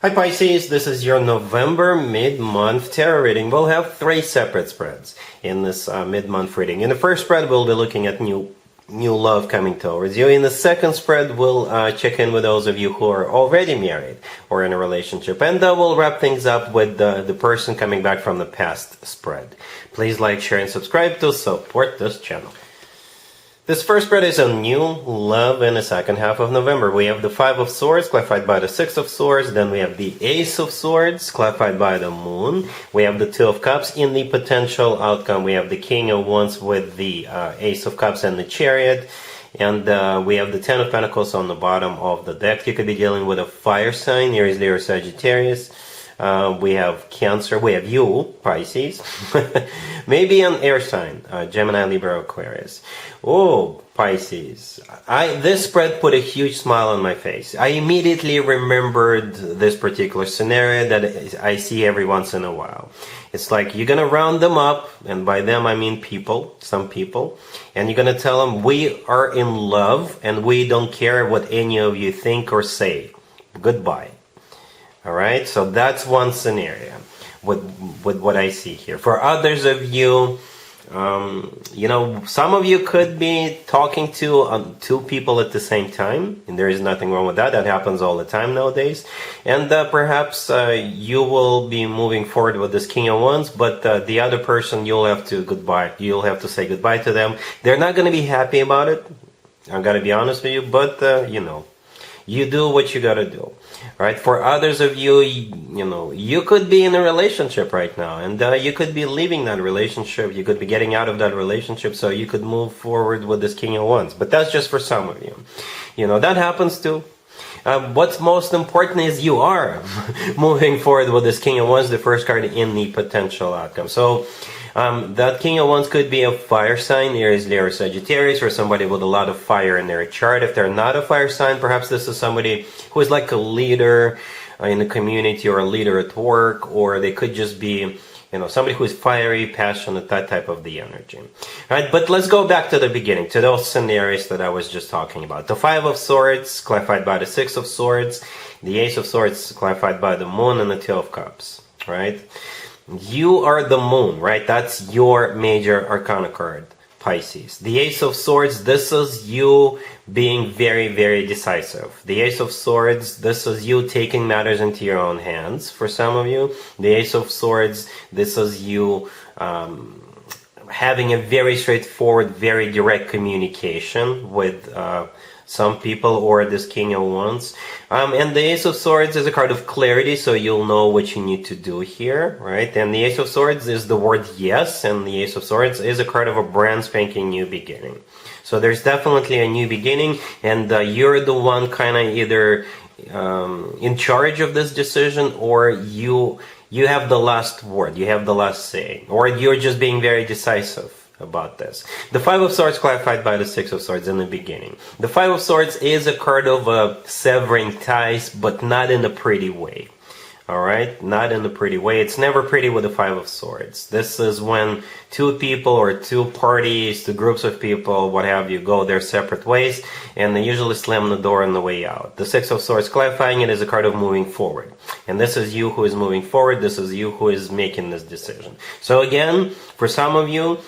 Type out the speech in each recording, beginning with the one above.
Hi Pisces, this is your November mid-month tarot reading. We'll have 3 separate spreads in this mid-month reading. In the first spread, we'll be looking at new love coming towards you. In the second spread, we'll check in with those of you who are already married or in a relationship. And we'll wrap things up with the person coming back from the past spread. Please like, share, and subscribe to support this channel. This first spread is on new love in the second half of November. We have the Five of Swords, clarified by the Six of Swords. Then we have the Ace of Swords, clarified by the Moon. We have the Two of Cups. In the potential outcome, we have the King of Wands with the Ace of Cups and the Chariot. And we have the Ten of Pentacles on the bottom of the deck. You could be dealing with a fire sign, Aries, Leo, Sagittarius. We have Cancer. We have you, Pisces. Maybe an air sign, Gemini, Libra, Aquarius. Oh, Pisces. This spread put a huge smile on my face. I immediately remembered this particular scenario that I see every once in a while. It's like you're going to round them up, and by them I mean people, some people, and you're going to tell them we are in love and we don't care what any of you think or say. Goodbye. All right, so that's one scenario with what I see here. For others of you, some of you could be talking to 2 people at the same time, and there is nothing wrong with that. That happens all the time nowadays. And perhaps you will be moving forward with this King of Wands, but the other person, you'll have to say goodbye to them. They're not going to be happy about it. I'm going to be honest with you, but you do what you got to do. Right? For others of you, you could be in a relationship right now, and you could be leaving that relationship. You could be getting out of that relationship, so you could move forward with this King of Wands. But that's just for some of you. That happens too. What's most important is you are moving forward with this King of Wands, the first card in the potential outcome. So that King of Wands could be a fire sign, Aries, Leo, Sagittarius, or somebody with a lot of fire in their chart. If they're not a fire sign, perhaps this is somebody who is like a leader in the community or a leader at work, or they could just be somebody who is fiery, passionate, that type of the energy. Right? But let's go back to the beginning, to those scenarios that I was just talking about. The Five of Swords, clarified by the Six of Swords, the Ace of Swords, clarified by the Moon, and the Two of Cups. Right? You are the Moon, right? That's your major arcana card, Pisces. The Ace of Swords, this is you being very, very decisive. The Ace of Swords, this is you taking matters into your own hands for some of you. The Ace of Swords, this is you having a very straightforward, very direct communication with some people, or this King of Wands. And the Ace of Swords is a card of clarity, so you'll know what you need to do here, right? And the Ace of Swords is the word yes, and the Ace of Swords is a card of a brand spanking new beginning. So there's definitely a new beginning, and you're the one kind of either in charge of this decision, or you have the last word, you have the last say, or you're just being very decisive about this. The Five of Swords, clarified by the Six of Swords in the beginning. The Five of Swords is a card of severing ties, but not in a pretty way. Alright? Not in a pretty way. It's never pretty with the Five of Swords. This is when 2 people or 2 parties, 2 groups of people, what have you, go their separate ways, and they usually slam the door on the way out. The Six of Swords, clarifying it, is a card of moving forward. And this is you who is moving forward. This is you who is making this decision. So again, for some of you,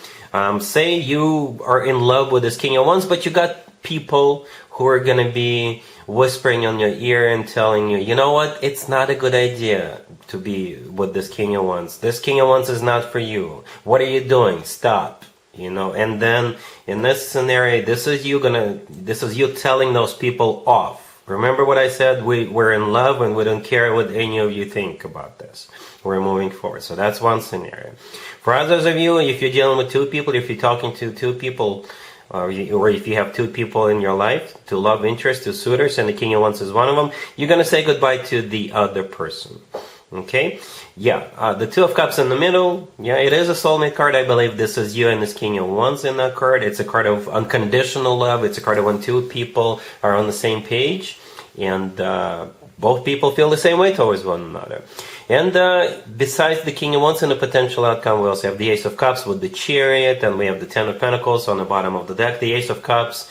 say you are in love with this King of Wands, but you got people who are going to be whispering on your ear and telling you, you know what, it's not a good idea to be with this King of Wands. This King of Wands is not for you. What are you doing? Stop. And then in this scenario, this is you telling those people off. Remember what I said? We're in love and we don't care what any of you think about this. We're moving forward. So that's one scenario. For others of you, if you're dealing with 2 people, if you're talking to 2 people, or if you have 2 people in your life, 2 love interests, 2 suitors, and the King of Wands is one of them, you're going to say goodbye to the other person. Okay? Yeah, the Two of Cups in the middle, yeah, it is a soulmate card. I believe this is you and this King of Wands in that card. It's a card of unconditional love. It's a card of when 2 people are on the same page, and both people feel the same way towards one another. And besides the King of Wands and the potential outcome, we also have the Ace of Cups with the Chariot, and we have the Ten of Pentacles on the bottom of the deck. The Ace of Cups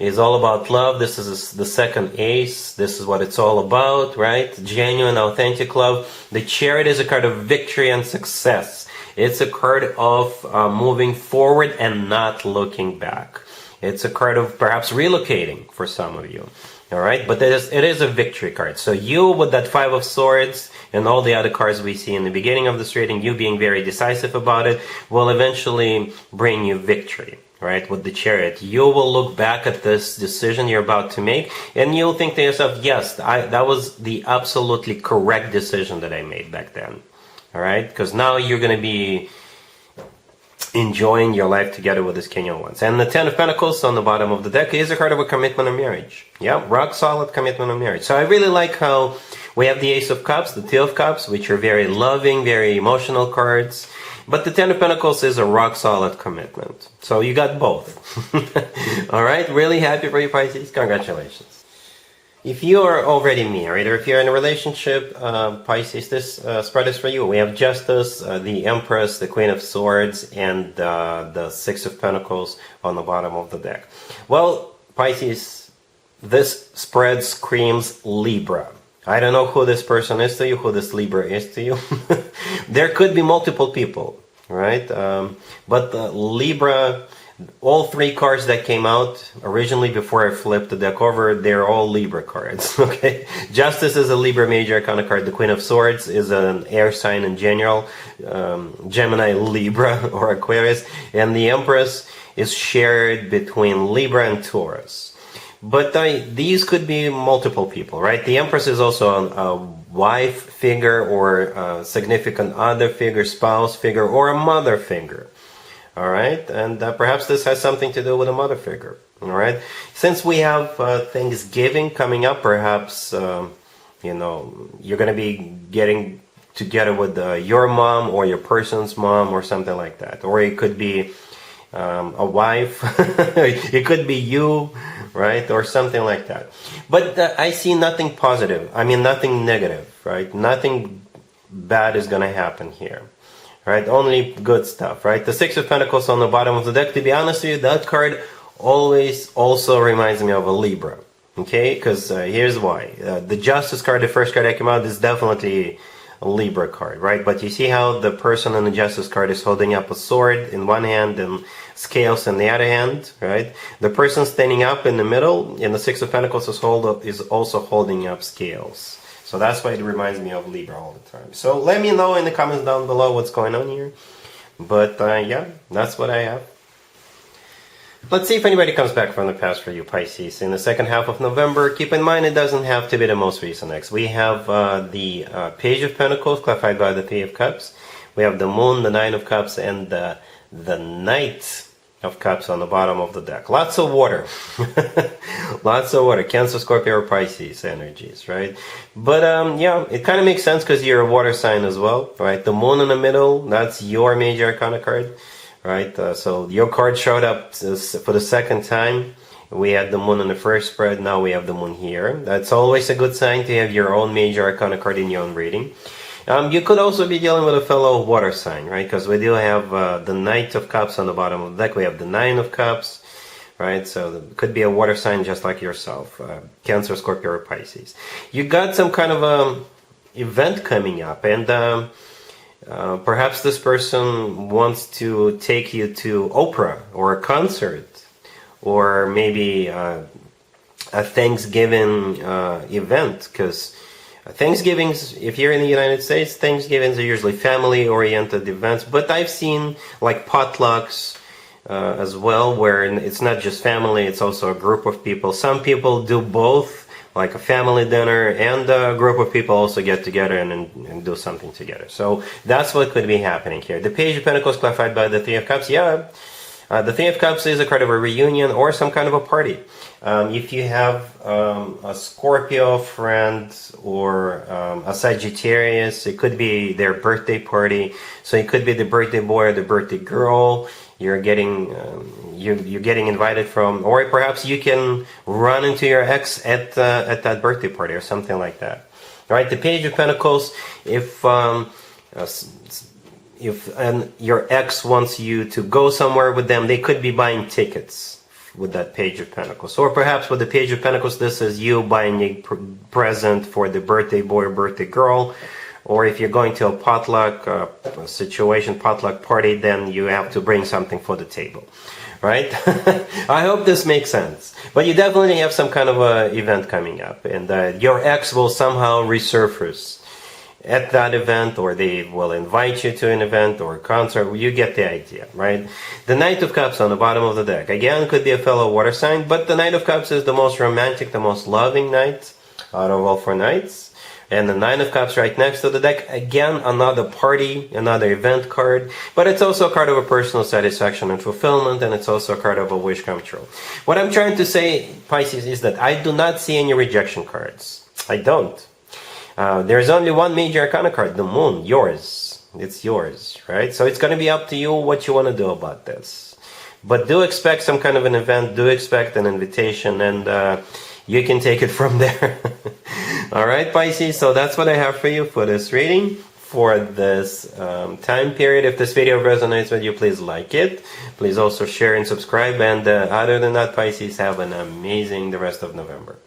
is all about love. This is the second ace. This is what it's all about, right? Genuine, authentic love. The Chariot is a card of victory and success. It's a card of moving forward and not looking back. It's a card of perhaps relocating for some of you. All right, but it is a victory card. So you, with that Five of Swords and all the other cards we see in the beginning of this reading, you being very decisive about it, will eventually bring you victory, right? With the Chariot, you will look back at this decision you're about to make, and you'll think to yourself, yes, that was the absolutely correct decision that I made back then. All right, because now you're going to be enjoying your life together with this King of Wands. And the Ten of Pentacles on the bottom of the deck is a card of a commitment of marriage. Yeah, rock solid commitment of marriage. So I really like how we have the Ace of Cups, the Two of Cups, which are very loving, very emotional cards. But the Ten of Pentacles is a rock solid commitment. So you got both. All right, really happy for you, Pisces. Congratulations. If you are already married, or if you're in a relationship, Pisces, this spread is for you. We have Justice, the Empress, the Queen of Swords, and the Six of Pentacles on the bottom of the deck. Well, Pisces, this spread screams Libra. I don't know who this person is to you, who this Libra is to you. There could be multiple people, right? But Libra... all three cards that came out originally before I flipped the deck over, they're all Libra cards, okay? Justice is a Libra major arcana card. The Queen of Swords is an air sign in general, Gemini, Libra, or Aquarius. And the Empress is shared between Libra and Taurus. But these could be multiple people, right? The Empress is also a wife figure, or a significant other figure, spouse figure, or a mother figure. All right, and perhaps this has something to do with a mother figure. All right, since we have Thanksgiving coming up, perhaps you know, you're going to be getting together with your mom or your person's mom or something like that, or it could be a wife, it could be you, right, or something like that. But I see nothing positive. I mean, nothing negative, right? Nothing bad is going to happen here. Right, only good stuff, right? The Six of Pentacles on the bottom of the deck, to be honest with you, that card always also reminds me of a Libra, okay? Because here's why. The Justice card, the first card that came out, is definitely a Libra card, right? But you see how the person on the Justice card is holding up a sword in one hand and scales in the other hand, right? The person standing up in the middle in the Six of Pentacles is also holding up scales. So that's why it reminds me of Libra all the time. So let me know in the comments down below what's going on here. But yeah, that's what I have. Let's see if anybody comes back from the past for you, Pisces. In the second half of November, keep in mind it doesn't have to be the most recent ex. We have the Page of Pentacles, clarified by the Three of Cups. We have the Moon, the Nine of Cups, and the Knight of Cups on the bottom of the deck. Lots of water. Lots of water. Cancer, Scorpio, or Pisces energies, right? But yeah, it kind of makes sense because you're a water sign as well, right? The Moon in the middle, that's your major arcana card, right? So your card showed up for the second time. We had the Moon in the first spread, now we have the Moon here. That's always a good sign to have your own major arcana card in your own reading. You could also be dealing with a fellow water sign, right? Because we do have the Knight of Cups on the bottom of the deck. We have the Nine of Cups, right? So it could be a water sign just like yourself. Cancer, Scorpio, or Pisces. You got some kind of event coming up, and perhaps this person wants to take you to Oprah or a concert, or maybe a Thanksgiving event, because Thanksgivings, if you're in the United States, Thanksgivings are usually family-oriented events, but I've seen like potlucks as well, where it's not just family, it's also a group of people. Some people do both, like a family dinner, and a group of people also get together and do something together. So that's what could be happening here. The Page of Pentacles clarified by the Three of Cups, yeah. The Three of Cups is a card of a reunion or some kind of a party. If you have a Scorpio friend or a Sagittarius, it could be their birthday party. So it could be the birthday boy or the birthday girl you're getting invited from, or perhaps you can run into your ex at that birthday party or something like that. All right, the Page of Pentacles, if your ex wants you to go somewhere with them, they could be buying tickets with that Page of Pentacles. Or perhaps with the Page of Pentacles, this is you buying a present for the birthday boy or birthday girl. Or if you're going to a potluck situation, potluck party, then you have to bring something for the table, right? I hope this makes sense. But you definitely have some kind of a event coming up, and your ex will somehow resurface at that event, or they will invite you to an event or a concert. You get the idea, right? The Knight of Cups on the bottom of the deck. Again, could be a fellow water sign, but the Knight of Cups is the most romantic, the most loving knight out of all 4 knights. And the Nine of Cups right next to the deck. Again, another party, another event card. But it's also a card of a personal satisfaction and fulfillment, and it's also a card of a wish come true. What I'm trying to say, Pisces, is that I do not see any rejection cards. I don't. There's only one major arcana card, the Moon, yours. It's yours, right? So it's going to be up to you what you want to do about this. But do expect some kind of an event, do expect an invitation, and you can take it from there. Alright, Pisces, so that's what I have for you for this reading, for this time period. If this video resonates with you, please like it. Please also share and subscribe. And other than that, Pisces, have an amazing the rest of November.